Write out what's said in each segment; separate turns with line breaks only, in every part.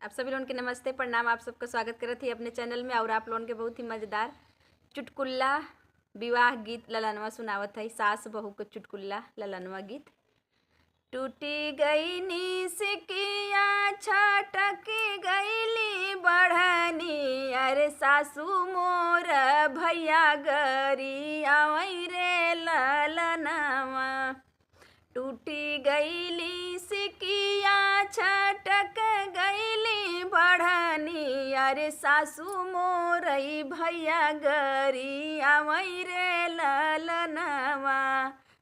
आप सभी लोगों के नमस्ते प्रणाम। आप सबका स्वागत करत ही अपने चैनल में। और आप लोगों के बहुत ही मज़ेदार चुटकुल्ला विवाह गीत ललनवा सुनावत है। सास बहू के चुटकुल्ला ललनवा गीत। टूटी गई नी सिकिया छटकी गईली बढ़नी, अरे सासू मोर भैया गरी आवई रे ललनवा। टूटी गईली सिकिया छटक गईली बढ़नी, अरे सासू मोरई भैया गरी आवई रे ललनवा।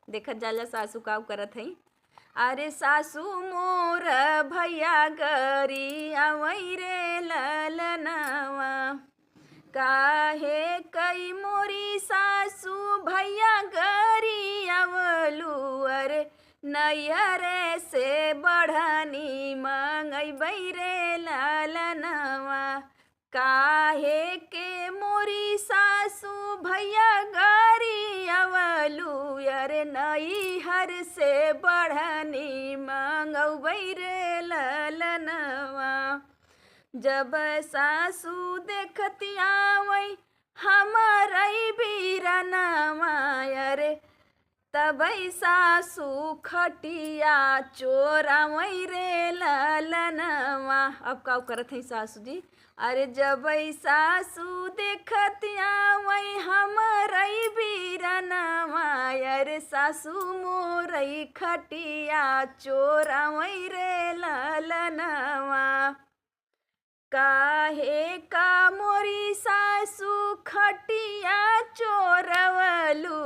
देखत जाला सासू का करत है। अरे सासू मोर भैया गरी आवई रे ललनवा। काहे कई मोरी सासू भैया गरी आवलू, अरे नैहरे से बढ़नी मंगई रे ललनवा। काहे के मोरी सासू भैया गरी आवलू, अरे नैहर से बढ़नी मंगई रे ललनवा। जब सासू देखती आवई हमारई बीरनवा, अरे तबई सासू खटिया चोरावई रे ललनवा। अब का करत है सासू जी। अरे जबई सासू देखती आवई हमारई बीरनवा, अरे सासू मोरई खटिया चोरावई रे ललनवा। काहे का मोरी सासू खटिया चोरवलू,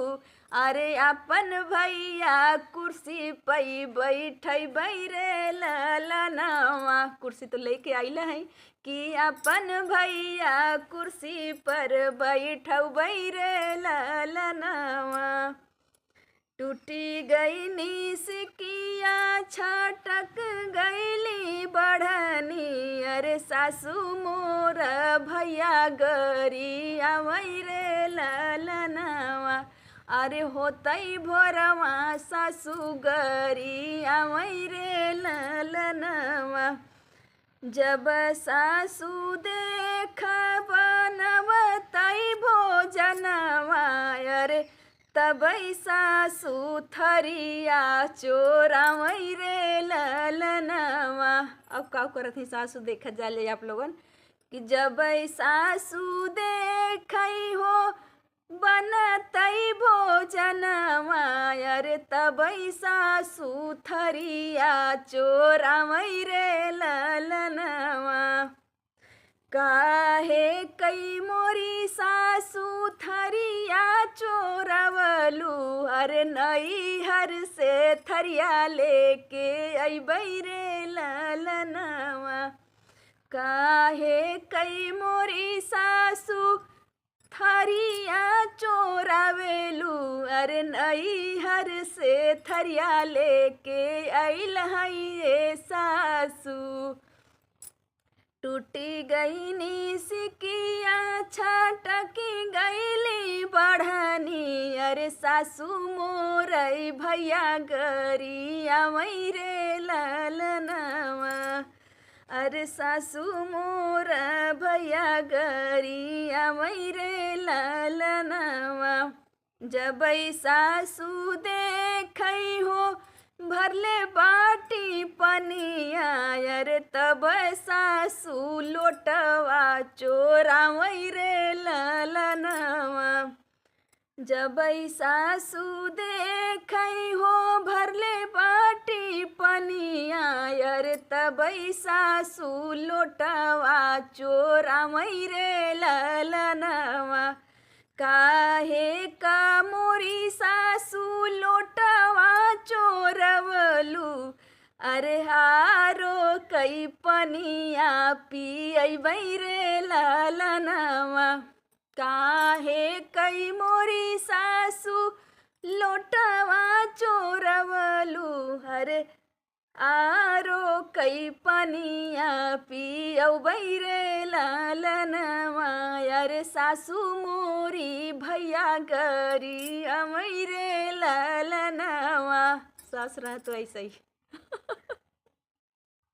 अरे अपन भैया कुर्सी पई बैठई रे ललनवा। कुर्सी तो लेके आइला है कि अपन भैया कुर्सी पर बैठई रे ललनवा। टूटी गई नी सिकिया छटक गईली बढ़नी, अरे सासू मोर भैया गरी आवई रे ललनवा। अरे होतई भोरवा सासू गरी आवई रे ललनवा। जब सासू देख बनवतई भोजनवा, अरे तबई सासू थरिया चोरावई रे ललनवा। अब का करत है सासू देखत जाले आप लोगन कि जबई सासू देखई हो बनतई भोजनवा, अरे तबई सासू थरिया चोरावई रे ललनवा। काहे कई मोरी सासू थरिया चोरावलू, अरे नैहर से थरिया लेके अइबई रे ललनवा। काहे कई मोरी सासू थरिया चोरावेलू, अरे नैहर से थरिया लेके अइल हई ये सासू। टूटी गई नी सिकिया छटकी गईली बढ़नी, अरे सासू मोरई भैया गरी आवई रे ललनवा। अरे सासू मोर भैया गरी आवई रे ललनवा। जबई सासू देखई हो भरले बाटी पनिया, अरे तब सासू लोटवा चोरावई रे ललनवा। जबई सासू देखई हो भरले बाटी पनिया, अरे तबई सासू लोटवा चोरावई रे ललनवा। काहे का मोरी सासू लोटवा चोरवलू, अरे हारो कई पनिया पियई रे ललनवा। काहे कई मोरी सासू लोटवा चोरवलू, अरे आरो कई पनिया पियई रे ललनवा। अरे सासू मोरी भैया गरी आवई रे ललनवा। सास रह तो ऐसे ही।